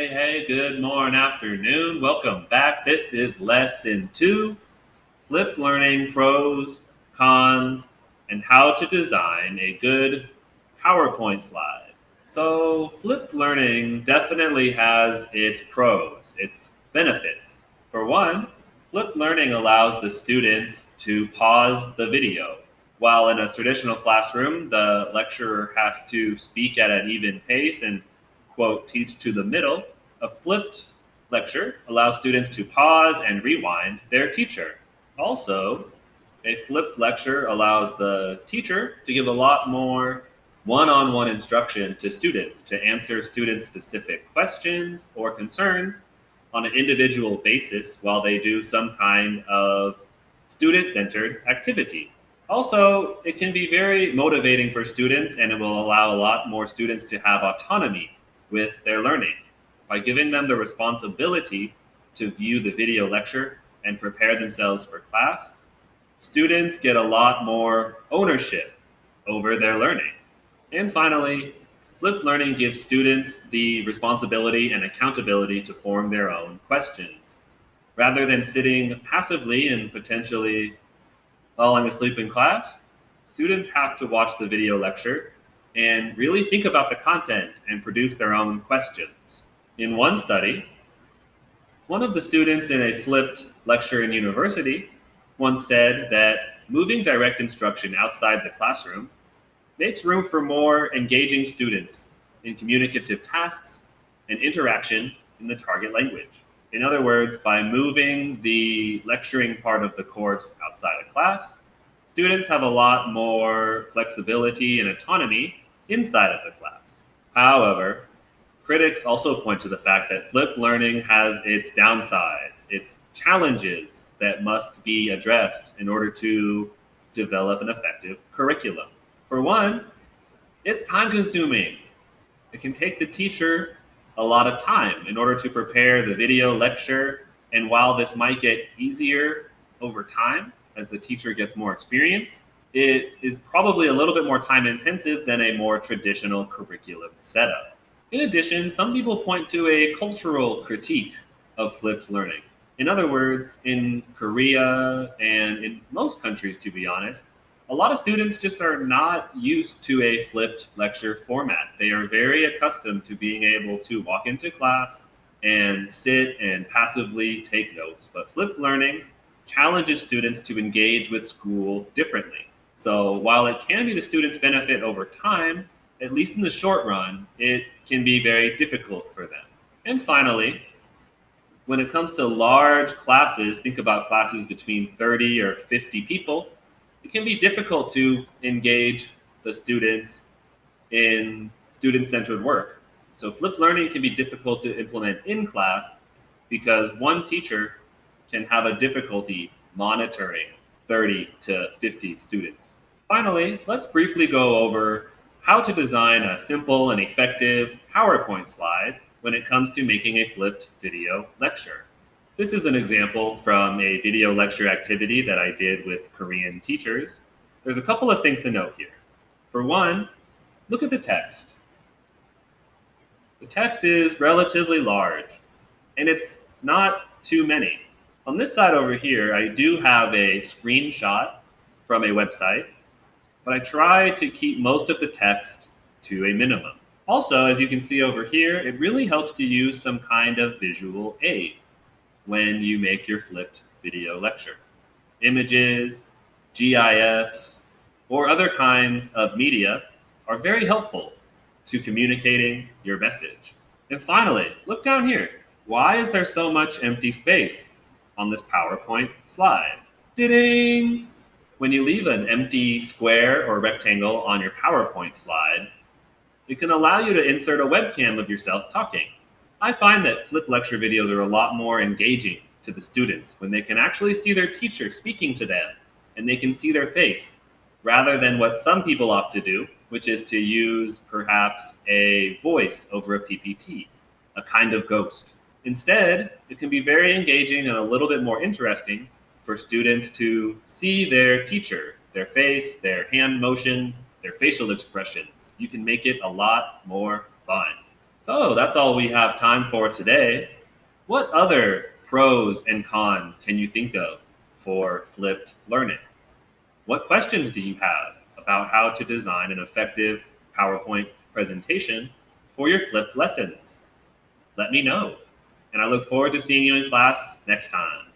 Hey, good morning, afternoon. Welcome back. This is lesson 2, Flipped Learning Pros, Cons, and How to Design a Good PowerPoint Slide. So, flipped learning definitely has its pros, its benefits. For one, flipped learning allows the students to pause the video. While in a traditional classroom, the lecturer has to speak at an even pace and, quote, teach to the middle, a flipped lecture allows students to pause and rewind their teacher. Also, a flipped lecture allows the teacher to give a lot more one-on-one instruction to students to answer students' specific questions or concerns on an individual basis while they do some kind of student-centered activity. Also, it can be very motivating for students and it will allow a lot more students to have autonomy with their learning by giving them the responsibility to view the video lecture and prepare themselves for class. Students get a lot more ownership over their learning. And finally, flipped learning gives students the responsibility and accountability to form their own questions. Rather than sitting passively and potentially falling asleep in class, students have to watch the video lecture and really think about the content and produce their own questions. In one study, one of the students in a flipped lecture in university once said that moving direct instruction outside the classroom makes room for more engaging students in communicative tasks and interaction in the target language. In other words, by moving the lecturing part of the course outside of class, students have a lot more flexibility and autonomy inside of the class. However, critics also point to the fact that flipped learning has its downsides, its challenges that must be addressed in order to develop an effective curriculum. For one, it's time consuming. It can take the teacher a lot of time in order to prepare the video lecture, and while this might get easier over time as the teacher gets more experience, it is probably a little bit more time intensive than a more traditional curriculum setup. In addition, some people point to a cultural critique of flipped learning. In other words, in Korea and in most countries, to be honest, a lot of students just are not used to a flipped lecture format. They are very accustomed to being able to walk into class and sit and passively take notes. But flipped learning challenges students to engage with school differently. So while it can be the students' benefit over time, at least in the short run, it can be very difficult for them. And finally, when it comes to large classes, think about classes between 30 or 50 people, it can be difficult to engage the students in student-centered work. So flipped learning can be difficult to implement in class because one teacher can have a difficulty monitoring 30 to 50 students. Finally, let's briefly go over how to design a simple and effective PowerPoint slide when it comes to making a flipped video lecture. This is an example from a video lecture activity that I did with Korean teachers. There's a couple of things to note here. For one, look at the text. The text is relatively large, and it's not too many. On this side over here, I do have a screenshot from a website, but I try to keep most of the text to a minimum. Also, as you can see over here, it really helps to use some kind of visual aid when you make your flipped video lecture. Images, GIFs, or other kinds of media are very helpful to communicating your message. And finally, look down here. Why is there so much empty space on this PowerPoint slide? Ding! When you leave an empty square or rectangle on your PowerPoint slide, it can allow you to insert a webcam of yourself talking. I find that flipped lecture videos are a lot more engaging to the students when they can actually see their teacher speaking to them and they can see their face, rather than what some people opt to do, which is to use perhaps a voice over a PPT, a kind of ghost. Instead, it can be very engaging and a little bit more interesting for students to see their teacher, their face, their hand motions, their facial expressions. You can make it a lot more fun. So that's all we have time for today. What other pros and cons can you think of for flipped learning? What questions do you have about how to design an effective PowerPoint presentation for your flipped lessons? Let me know, and I look forward to seeing you in class next time.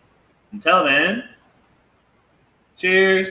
Until then, cheers!